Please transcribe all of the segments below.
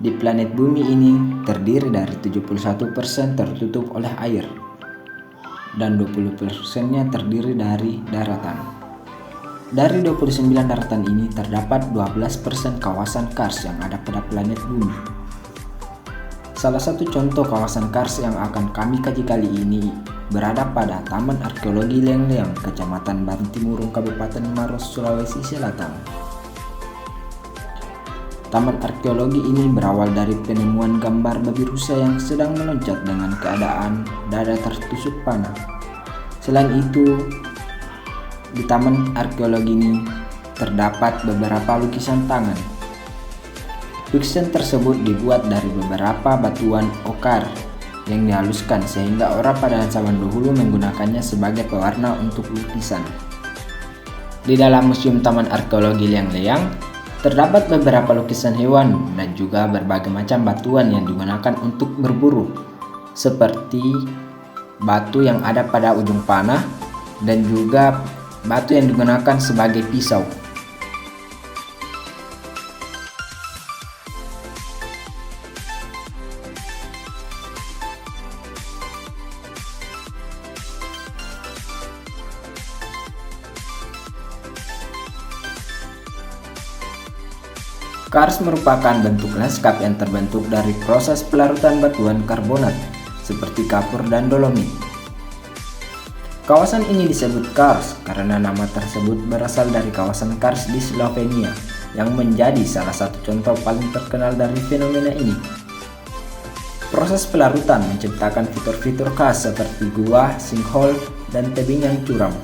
di planet bumi ini terdiri dari 71% tertutup oleh air dan 20%-nya terdiri dari daratan. Dari 29 daratan ini terdapat 12% kawasan kars yang ada pada planet bumi. Salah satu contoh kawasan kars yang akan kami kaji kali ini berada pada Taman Arkeologi Leang-Leang, Kecamatan Bantimurung, Kabupaten Maros, Sulawesi Selatan. Taman arkeologi ini berawal dari penemuan gambar babi rusa yang sedang meloncat dengan keadaan dada tertusuk panah. Selain itu, di taman arkeologi ini terdapat beberapa lukisan tangan. Lukisan tersebut dibuat dari beberapa batuan okar yang dihaluskan sehingga orang pada zaman dahulu menggunakannya sebagai pewarna untuk lukisan. Di dalam Museum Taman Arkeologi Leang-Leang terdapat beberapa lukisan hewan dan juga berbagai macam batuan yang digunakan untuk berburu, seperti batu yang ada pada ujung panah dan juga batu yang digunakan sebagai pisau. Kars merupakan bentuk lanskap yang terbentuk dari proses pelarutan batuan karbonat seperti kapur dan dolomit. Kawasan ini disebut kars karena nama tersebut berasal dari kawasan Kars di Slovenia yang menjadi salah satu contoh paling terkenal dari fenomena ini. Proses pelarutan menciptakan fitur-fitur khas seperti gua, sinkhole, dan tebing yang curam.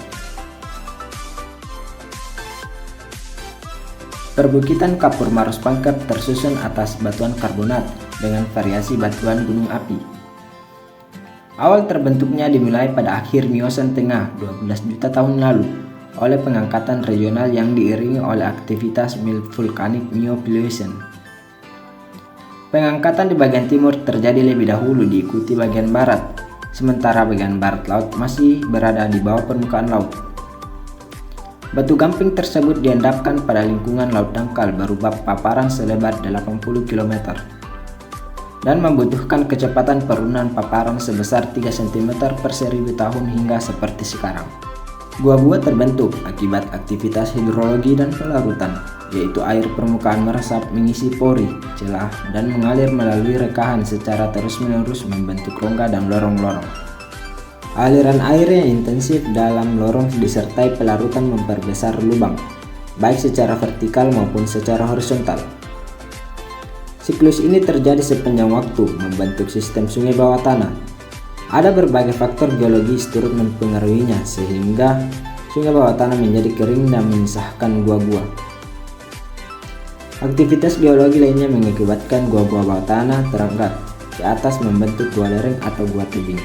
Perbukitan Kapur Maros Pangkep tersusun atas batuan karbonat dengan variasi batuan gunung api. Awal terbentuknya dimulai pada akhir Miosen Tengah 12 juta tahun lalu oleh pengangkatan regional yang diiringi oleh aktivitas vulkanik Neopleiocene. Pengangkatan di bagian timur terjadi lebih dahulu diikuti bagian barat, sementara bagian barat laut masih berada di bawah permukaan laut. Batu gamping tersebut diendapkan pada lingkungan laut dangkal berupa paparan selebar 80 km dan membutuhkan kecepatan penurunan paparan sebesar 3 cm per 1000 tahun hingga seperti sekarang. Gua-gua terbentuk akibat aktivitas hidrologi dan pelarutan, yaitu air permukaan meresap mengisi pori, celah, dan mengalir melalui rekahan secara terus-menerus membentuk rongga dan lorong-lorong. Aliran air yang intensif dalam lorong disertai pelarutan memperbesar lubang, baik secara vertikal maupun secara horizontal. Siklus ini terjadi sepanjang waktu, membentuk sistem sungai bawah tanah. Ada berbagai faktor geologis turut mempengaruhinya, sehingga sungai bawah tanah menjadi kering dan menyisahkan gua-gua. Aktivitas geologi lainnya mengakibatkan gua-gua bawah tanah terangkat ke atas membentuk gua lereng atau gua tebing.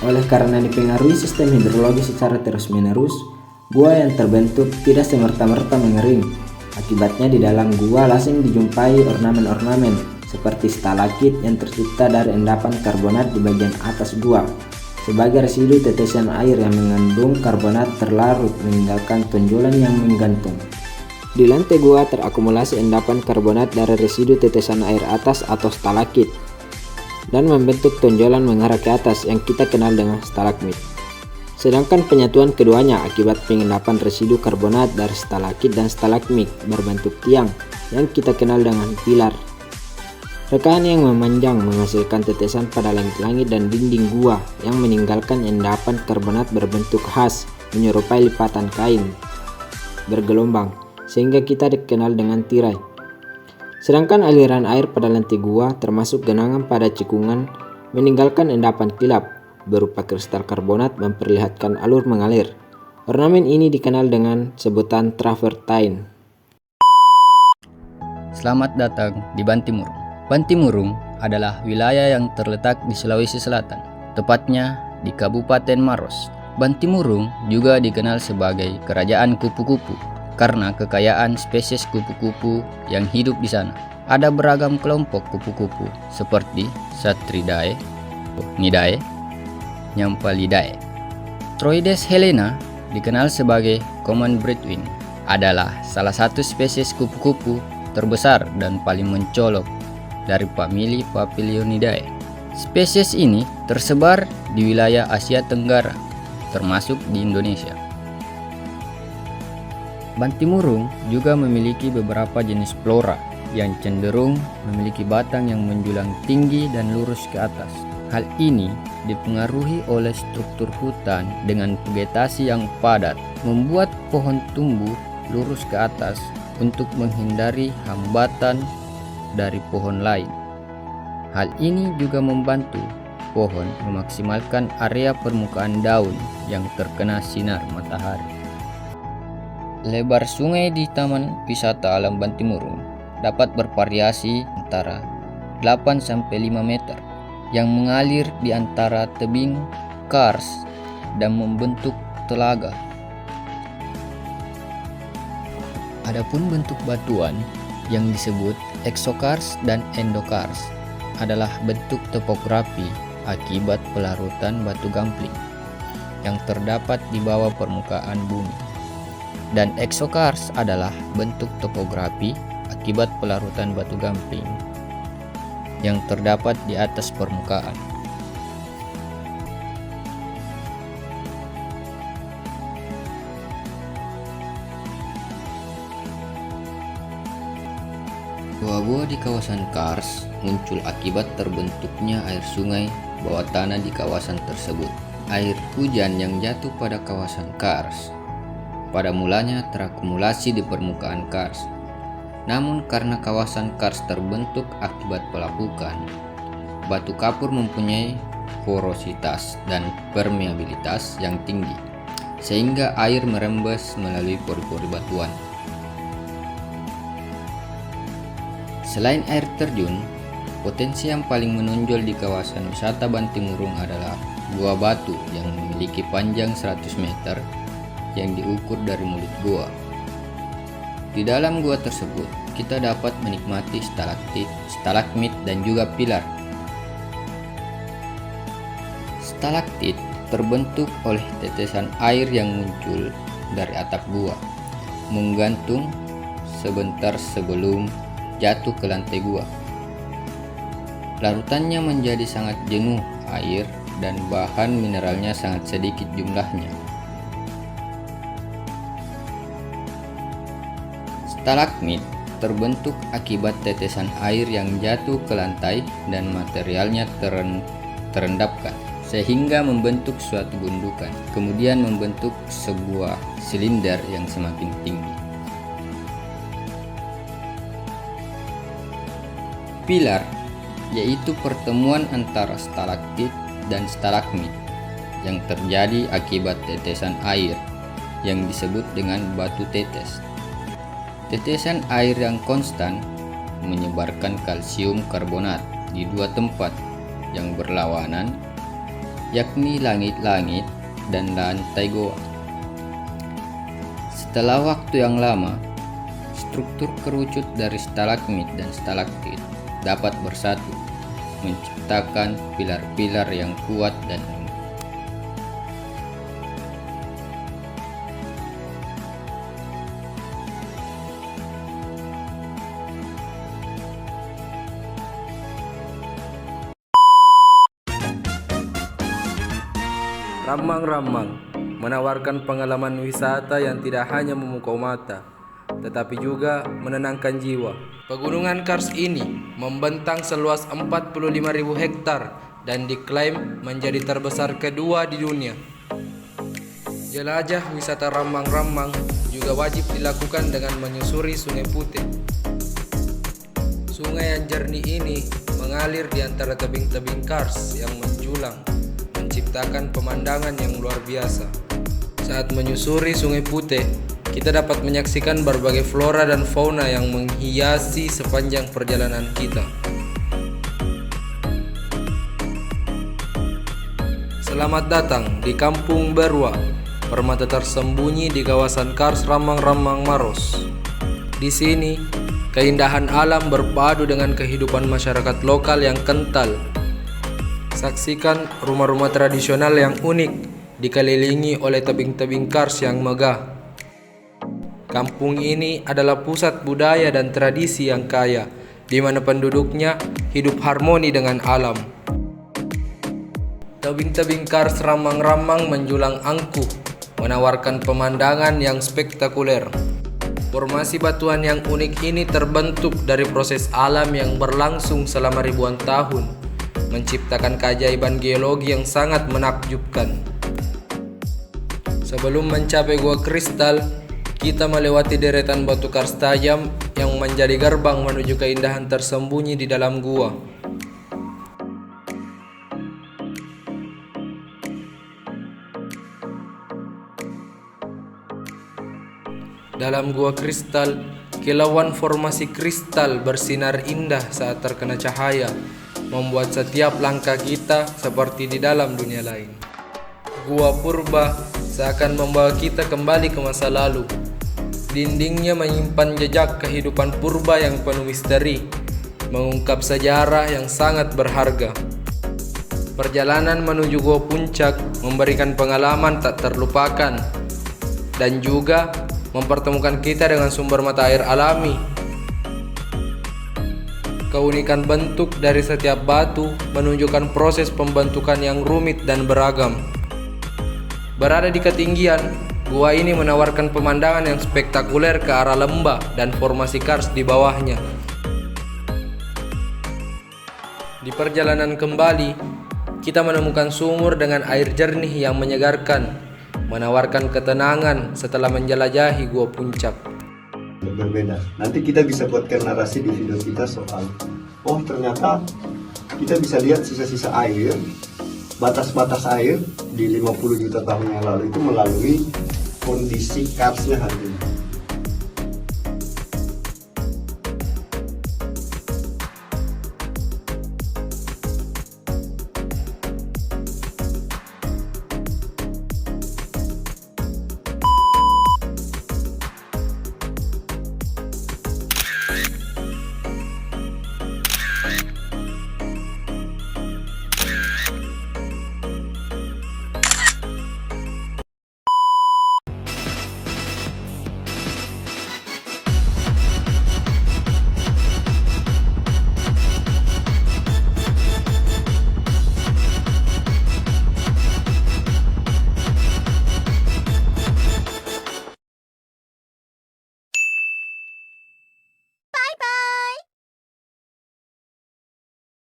Oleh karena dipengaruhi sistem hidrologi secara terus-menerus, gua yang terbentuk tidak semerta-merta mengering. Akibatnya di dalam gua lazim dijumpai ornamen-ornamen seperti stalaktit yang tercipta dari endapan karbonat di bagian atas gua sebagai residu tetesan air yang mengandung karbonat terlarut meninggalkan tonjolan yang menggantung. Di lantai gua terakumulasi endapan karbonat dari residu tetesan air atas atau stalaktit dan membentuk tonjolan mengarah ke atas yang kita kenal dengan stalagmit. Sedangkan penyatuan keduanya akibat pengendapan residu karbonat dari stalaktit dan stalagmit berbentuk tiang yang kita kenal dengan pilar. Rekahan yang memanjang menghasilkan tetesan pada langit-langit dan dinding gua yang meninggalkan endapan karbonat berbentuk khas menyerupai lipatan kain bergelombang sehingga kita dikenal dengan tirai. Sedangkan aliran air pada lantai gua termasuk genangan pada cikungan meninggalkan endapan kilap berupa kristal karbonat memperlihatkan alur mengalir. Ornamen ini dikenal dengan sebutan travertine. Selamat datang di Bantimurung. Bantimurung adalah wilayah yang terletak di Sulawesi Selatan, tepatnya di Kabupaten Maros. Bantimurung juga dikenal sebagai Kerajaan Kupu-Kupu karena kekayaan spesies kupu-kupu yang hidup di sana. Ada beragam kelompok kupu-kupu seperti Satridae, Nidae, Nyampalidae. Troides helena dikenal sebagai common breadwing, adalah salah satu spesies kupu-kupu terbesar dan paling mencolok dari famili Papilionidae. Spesies ini tersebar di wilayah Asia Tenggara, termasuk di Indonesia. Bantimurung juga memiliki beberapa jenis flora yang cenderung memiliki batang yang menjulang tinggi dan lurus ke atas. Hal ini dipengaruhi oleh struktur hutan dengan vegetasi yang padat, membuat pohon tumbuh lurus ke atas untuk menghindari hambatan dari pohon lain. Hal ini juga membantu pohon memaksimalkan area permukaan daun yang terkena sinar matahari. Lebar sungai di Taman Wisata Alam Bantimurung dapat bervariasi antara 8-5 meter yang mengalir di antara tebing kars dan membentuk telaga. Adapun bentuk batuan yang disebut exokars dan endokars adalah bentuk topografi akibat pelarutan batu gampling yang terdapat di bawah permukaan bumi. Dan exokars adalah bentuk topografi akibat pelarutan batu gampling yang terdapat di atas permukaan. Gua-gua di kawasan kars muncul akibat terbentuknya air sungai bawah tanah di kawasan tersebut. Air hujan yang jatuh pada kawasan kars pada mulanya terakumulasi di permukaan kars. Namun karena kawasan kars terbentuk akibat pelapukan, batu kapur mempunyai porositas dan permeabilitas yang tinggi, sehingga air merembes melalui pori-pori batuan. Selain air terjun, potensi yang paling menonjol di kawasan wisata Bantimurung adalah gua batu yang memiliki panjang 100 meter yang diukur dari mulut gua. Di dalam gua tersebut, kita dapat menikmati stalaktit, stalagmit, dan juga pilar. Stalaktit terbentuk oleh tetesan air yang muncul dari atap gua, menggantung sebentar sebelum jatuh ke lantai gua. Larutannya menjadi sangat jenuh air dan bahan mineralnya sangat sedikit jumlahnya. Stalagmit terbentuk akibat tetesan air yang jatuh ke lantai dan materialnya terendapkan, sehingga membentuk suatu gundukan, kemudian membentuk sebuah silinder yang semakin tinggi. Pilar yaitu pertemuan antara stalaktit dan stalagmit yang terjadi akibat tetesan air yang disebut dengan batu tetes. Tetesan air yang konstan menyebarkan kalsium karbonat di dua tempat yang berlawanan, yakni langit-langit dan lantai goa. Setelah waktu yang lama, struktur kerucut dari stalagmit dan stalaktit dapat bersatu, menciptakan pilar-pilar yang kuat dan unik. Rambang-Rambang menawarkan pengalaman wisata yang tidak hanya memukau mata, tetapi juga menenangkan jiwa. Pegunungan Kars ini membentang seluas 45.000 hektar dan diklaim menjadi terbesar kedua di dunia. Jelajah wisata Rambang-Rambang juga wajib dilakukan dengan menyusuri Sungai Putih. Sungai yang jernih ini mengalir di antara tebing-tebing Kars yang menjulang, menciptakan pemandangan yang luar biasa. Saat menyusuri Sungai Putih, kita dapat menyaksikan berbagai flora dan fauna yang menghiasi sepanjang perjalanan kita. Selamat datang di Kampung Berwa, permata tersembunyi di kawasan Kars Rambang-Rambang Maros. Di sini, keindahan alam berpadu dengan kehidupan masyarakat lokal yang kental. Saksikan rumah-rumah tradisional yang unik dikelilingi oleh tebing-tebing Kars yang megah. Kampung ini adalah pusat budaya dan tradisi yang kaya, di mana penduduknya hidup harmoni dengan alam. Tebing-tebing kars ramang-ramang menjulang angkuh, menawarkan pemandangan yang spektakuler. Formasi batuan yang unik ini terbentuk dari proses alam yang berlangsung selama ribuan tahun, menciptakan keajaiban geologi yang sangat menakjubkan. Sebelum mencapai Gua Kristal, kita melewati deretan batu kars tajam yang menjadi gerbang menuju keindahan tersembunyi di dalam gua. Dalam Gua Kristal, kilauan formasi kristal bersinar indah saat terkena cahaya, membuat setiap langkah kita seperti di dalam dunia lain. Gua purba seakan membawa kita kembali ke masa lalu. Dindingnya menyimpan jejak kehidupan purba yang penuh misteri, mengungkap sejarah yang sangat berharga. Perjalanan menuju Gua Puncak memberikan pengalaman tak terlupakan, dan juga mempertemukan kita dengan sumber mata air alami. Keunikan bentuk dari setiap batu menunjukkan proses pembentukan yang rumit dan beragam. Berada di ketinggian, gua ini menawarkan pemandangan yang spektakuler ke arah lembah dan formasi kars di bawahnya. Di perjalanan kembali, kita menemukan sumur dengan air jernih yang menyegarkan, menawarkan ketenangan setelah menjelajahi Gua Puncak. Berbeda. Nanti kita bisa buatkan narasi di video kita soal, oh ternyata kita bisa lihat sisa-sisa air, batas-batas air di 50 juta tahun yang lalu itu melalui kondisi karsnya hari ini.